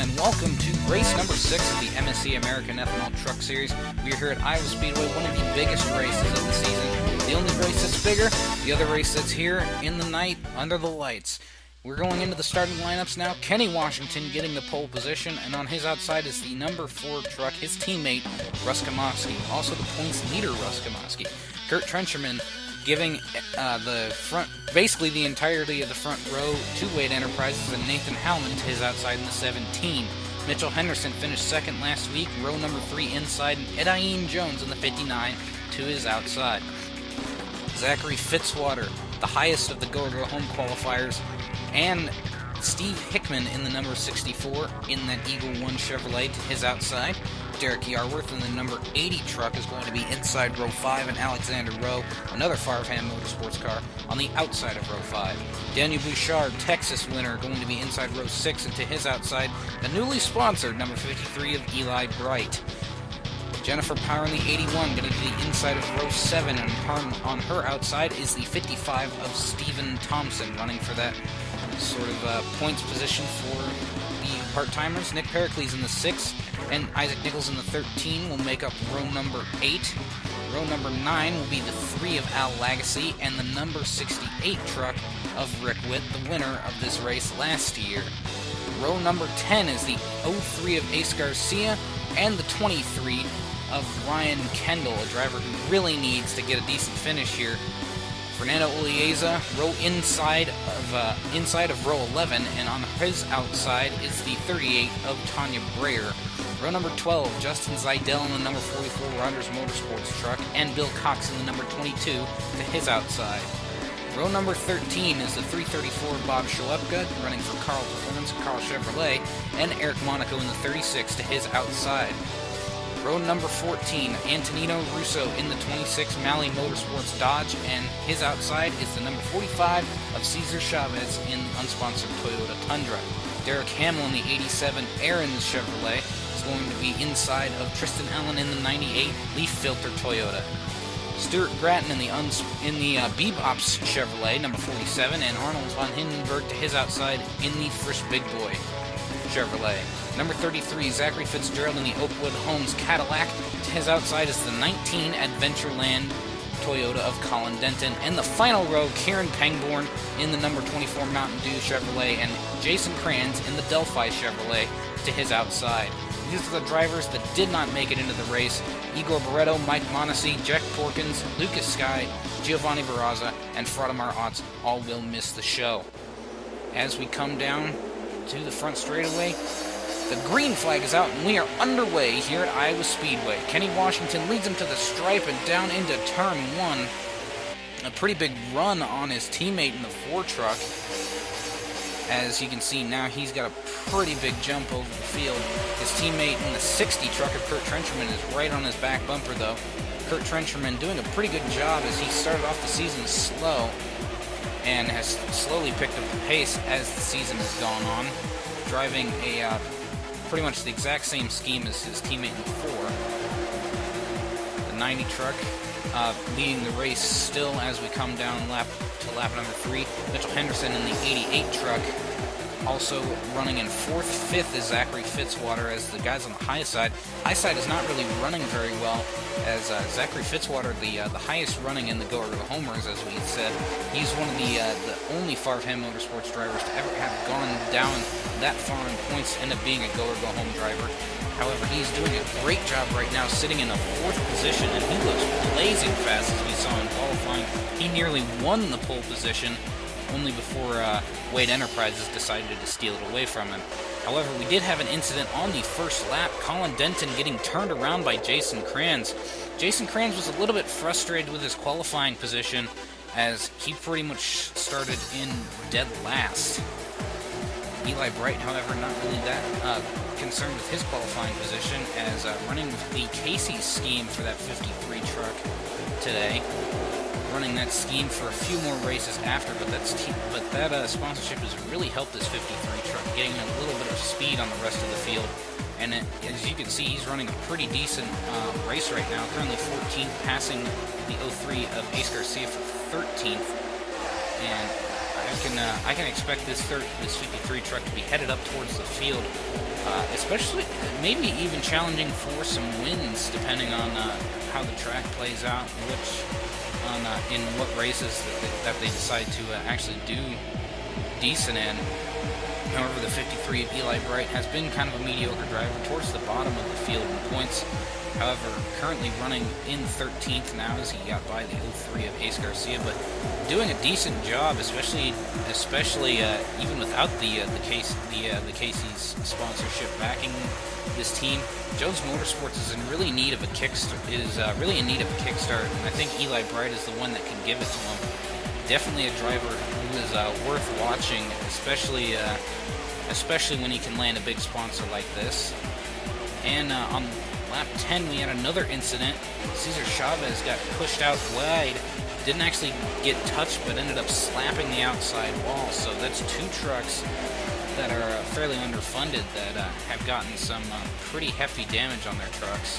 gentlemen, welcome to race number 6 of the MSCA American Ethanol Truck Series. We are here at Iowa Speedway, one of the biggest races of the season. The only race that's bigger, the other race that's here in the night, under the lights. We're going into the starting lineups now. Kenny Washington getting the pole position, and on his outside is the number 4 truck, his teammate, Russ Kamofsky. Also the points leader, Russ Kamofsky. Kurt Trencherman giving the front, basically the entirety of the front row to Wade Enterprises, and Nathan Howman to his outside in the 17. Mitchell Henderson finished second last week, row number 3 inside, and Ediene Jones in the 59 to his outside. Zachary Fitzwater, the highest of the Go Home qualifiers, and Steve Hickman in the number 64 in that Eagle 1 Chevrolet to his outside. Derek Yarworth in the number 80 truck is going to be inside row 5, and Alexander Rowe, another Farfan Motorsports car, on the outside of row 5. Daniel Bouchard, Texas winner, going to be inside row 6, and to his outside, the newly sponsored number 53 of Eli Bright. Jennifer Power in the 81 going to be inside of row 7, and on her outside is the 55 of Stephen Thompson, running for that sort of points position for the part-timers. Nick Pericles in the 6, and Isaac Nichols in the 13 will make up row number 8. Row number 9 will be the 3 of Al Lagasse, and the number 68 truck of Rick Witt, the winner of this race last year. Row number 10 is the 03 of Ace Garcia, and the 23 of Ryan Kendall, a driver who really needs to get a decent finish here. Fernando Ulieza, row inside of row 11, and on his outside is the 38 of Tanya Breyer. Row number 12, Justin Zeidel in the number 44 Rogers Motorsports truck, and Bill Cox in the number 22 to his outside. Row number 13 is the 334 Bob Schlepka, running for Carl Performance, Carl Chevrolet, and Eric Monaco in the 36 to his outside. Row number 14, Antonino Russo in the 26 Malley Motorsports Dodge, and his outside is the number 45 of Cesar Chavez in the unsponsored Toyota Tundra. Derek Hamill in the 87 Aaron's Chevrolet is going to be inside of Tristan Allen in the 98 Leaf Filter Toyota. Stuart Gratton in the Bebops Chevrolet, number 47, and Arnold von Hindenburg to his outside in the Frisch Big Boy Chevrolet. Number 33, Zachary Fitzgerald in the Oakwood Homes Cadillac. To his outside is the 19 Adventureland Toyota of Colin Denton. And the final row, Kieran Pangborn in the number 24 Mountain Dew Chevrolet, and Jason Kranz in the Delphi Chevrolet to his outside. These are the drivers that did not make it into the race. Igor Barreto, Mike Monacy, Jack Porkins, Lucas Sky, Giovanni Barraza, and Frodemar Otts all will miss the show. As we come down to the front straightaway, the green flag is out, and we are underway here at Iowa Speedway. Kenny Washington leads him to the stripe and down into turn 1. A pretty big run on his teammate in the 4 truck. As you can see now, he's got a pretty big jump over the field. His teammate in the 60 truck of Kurt Trencherman is right on his back bumper, though. Kurt Trencherman doing a pretty good job as he started off the season slow and has slowly picked up the pace as the season has gone on, driving a pretty much the exact same scheme as his teammate in the 4. The 90 truck leading the race still as we come down to lap number 3. Mitchell Henderson in the 88 truck, also running in 4th. 5th is Zachary Fitzwater, as the guys on the high side. High side is not really running very well, as Zachary Fitzwater, the highest running in the Go to the Homers, as we said. He's one of the only Farfan Motorsports drivers to ever have gone down that far in points to end up being a Go Home driver. However, he's doing a great job right now, sitting in a 4th position, and he looks blazing fast as we saw in qualifying. He nearly won the pole position, only before Wade Enterprises decided to steal it away from him. However, we did have an incident on the first lap, Colin Denton getting turned around by Jason Kranz. Jason Kranz was a little bit frustrated with his qualifying position, as he pretty much started in dead last. Eli Bright, however, not really that concerned with his qualifying position, as running the Casey's scheme for that 53 truck today. Running that scheme for a few more races after, but that sponsorship has really helped this 53 truck, getting a little bit of speed on the rest of the field. And as you can see, he's running a pretty decent race right now, currently 14th, passing the 03 of Ace Garcia for 13th. And I can expect this 53 truck to be headed up towards the field, especially maybe even challenging for some wins, depending on how the track plays out, in what races that they decide to actually do decent in. However, the 53 of Eli Bright has been kind of a mediocre driver towards the bottom of the field in points. However, currently running in 13th now as he got by the 03 of Ace Garcia, but doing a decent job, especially even without the Casey's sponsorship backing this team. Jones Motorsports is in really need of a kickstart. And I think Eli Bright is the one that can give it to him. Definitely a driver who is worth watching, especially when he can land a big sponsor like this. And on lap 10, we had another incident. Cesar Chavez got pushed out wide. Didn't actually get touched, but ended up slapping the outside wall. So that's two trucks that are fairly underfunded that have gotten some pretty hefty damage on their trucks.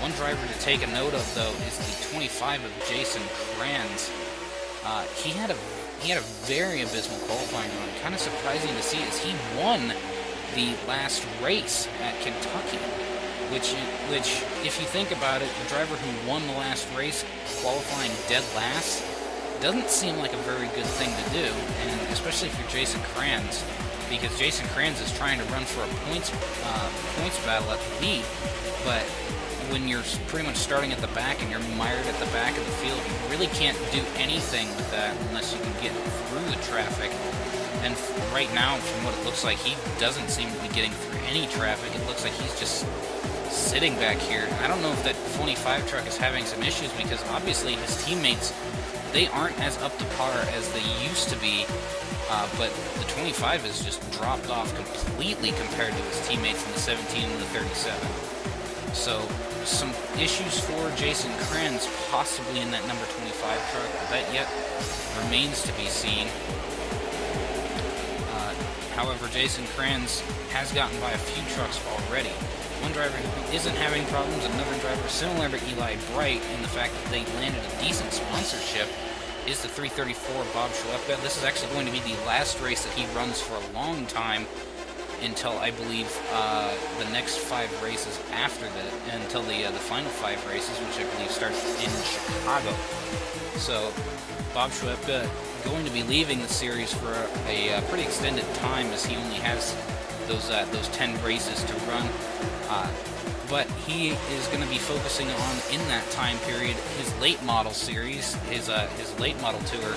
One driver to take a note of, though, is the 25 of Jason Kranz. He had a very abysmal qualifying run. Kind of surprising to see as he won the last race at Kentucky, which if you think about it, the driver who won the last race qualifying dead last doesn't seem like a very good thing to do, and especially if you're Jason Kranz, because Jason Kranz is trying to run for a points battle at the lead, but when you're pretty much starting at the back and you're mired at the back of the field, you really can't do anything with that unless you can get through the traffic. And right now, from what it looks like, he doesn't seem to be getting through any traffic. It looks like he's just sitting back here. I don't know if that 25 truck is having some issues, because obviously his teammates, they aren't as up to par as they used to be, but the 25 has just dropped off completely compared to his teammates in the 17 and the 37. So some issues for Jason Kranz possibly in that number 25 truck, but that yet remains to be seen. However, Jason Kranz has gotten by a few trucks already. One driver who isn't having problems, another driver similar to Eli Bright in the fact that they landed a decent sponsorship, is the 334 Bob Schleppka. This is actually going to be the last race that he runs for a long time, until I believe the next 5 races after that, until the final 5 races, which I believe starts in Chicago. So Bob Schleppka going to be leaving the series for a pretty extended time, as he only has those 10 races to run. But he is going to be focusing on, in that time period, his late model series, his late model tour,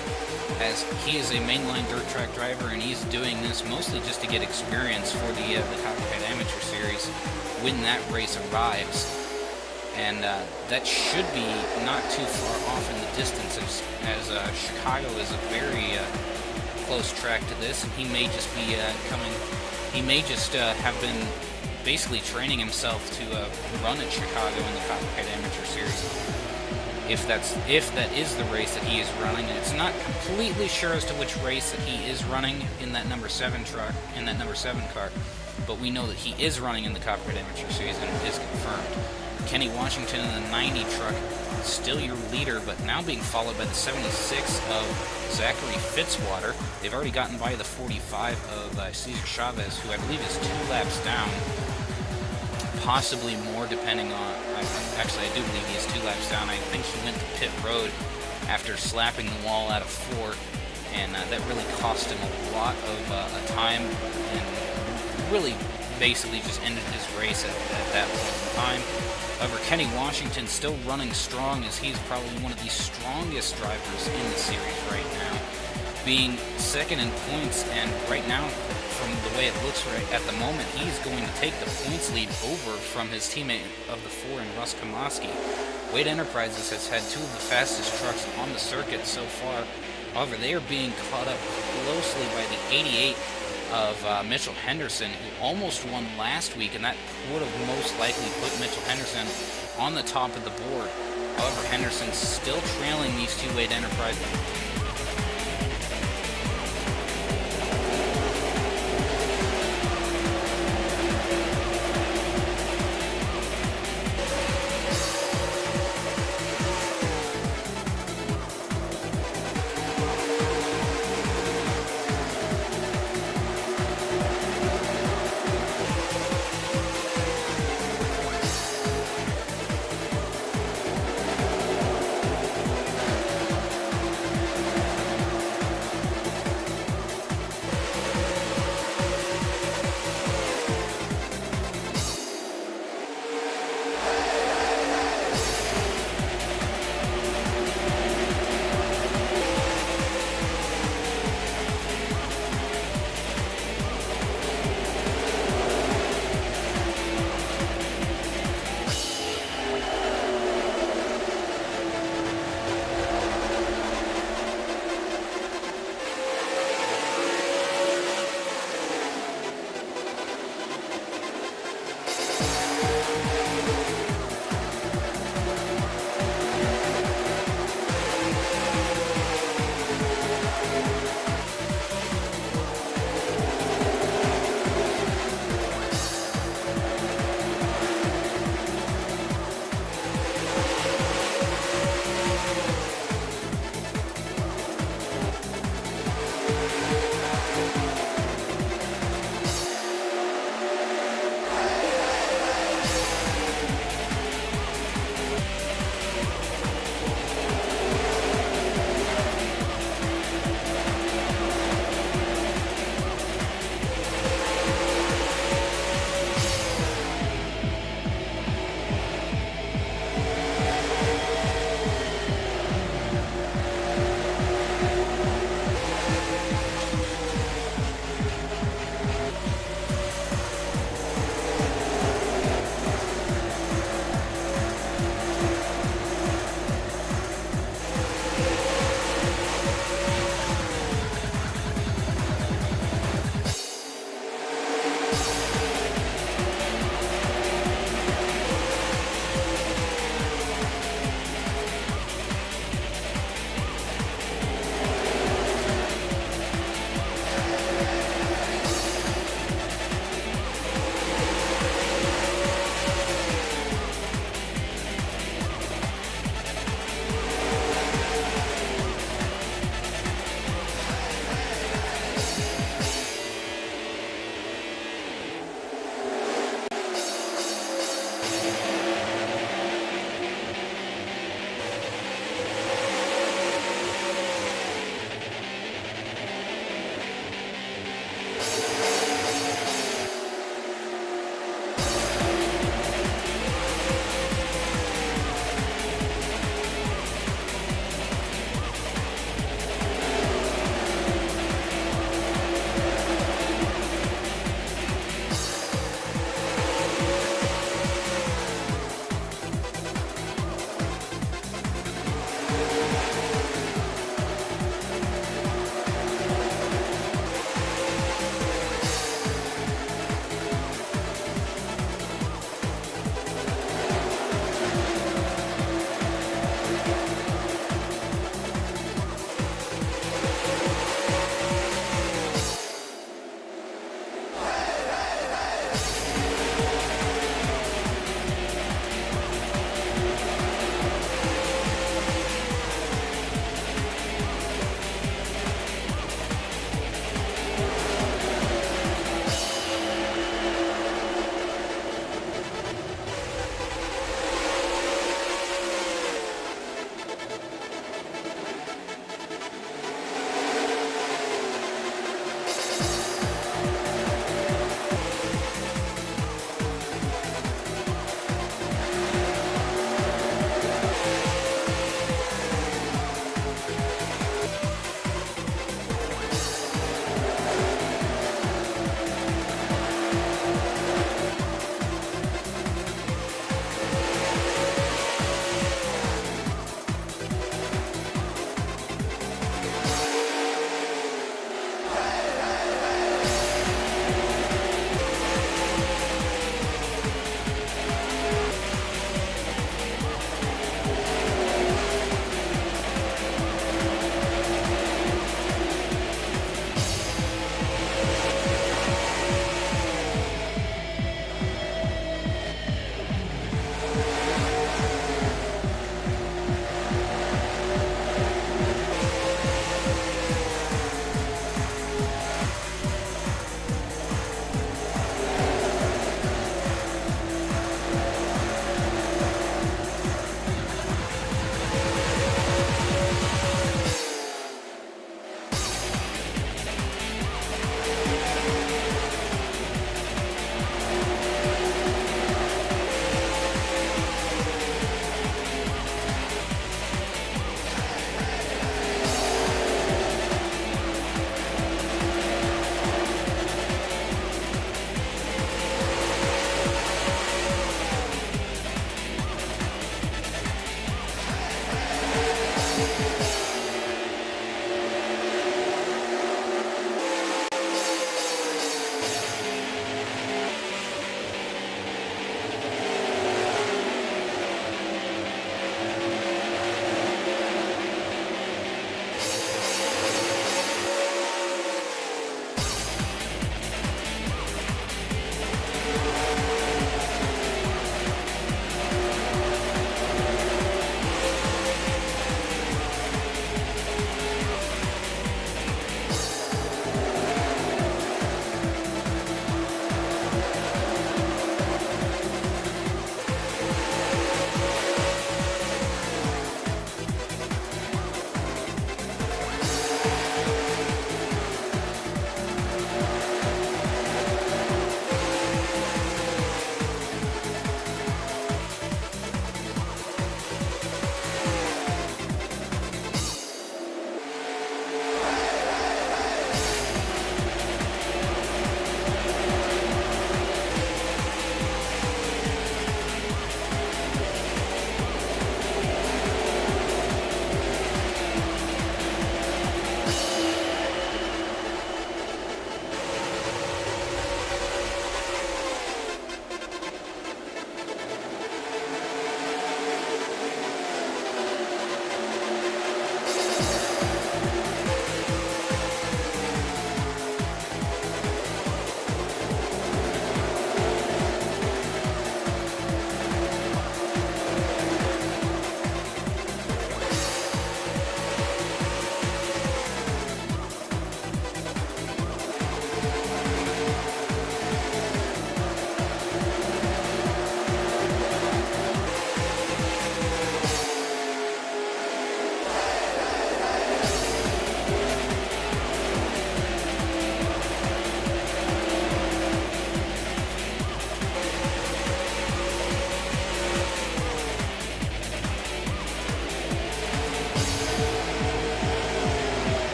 as he is a mainline dirt track driver, and he's doing this mostly just to get experience for the Copperhead Amateur Series when that race arrives. And that should be not too far off in the distance, as Chicago is a very close track to this, and he may just be have been basically training himself to run at Chicago in the Copperhead Amateur Series. If that is the race that he is running, and it's not completely sure as to which race that he is running in that number 7 truck, in that number 7 car, but we know that he is running in the Copperhead Amateur Series, and it is confirmed. Kenny Washington in the 90 truck, still your leader, but now being followed by the 76 of Zachary Fitzwater. They've already gotten by the 45 of Cesar Chavez, who I believe is 2 laps down, possibly more depending on, actually I do believe he is 2 laps down. I think he went to pit road after slapping the wall out of 4, and that really cost him a lot of time, and really basically just ended his race at that point in time. However, Kenny Washington still running strong, as he's probably one of the strongest drivers in the series right now, being second in points, and right now, from the way it looks right at the moment, he's going to take the points lead over from his teammate of the 4 in Russ Kamoski. Wade Enterprises has had 2 of the fastest trucks on the circuit so far. However, they are being caught up closely by the 88 of Mitchell Henderson, who almost won last week, and that would have most likely put Mitchell Henderson on the top of the board. However, Henderson's still trailing these 2 Wade Enterprises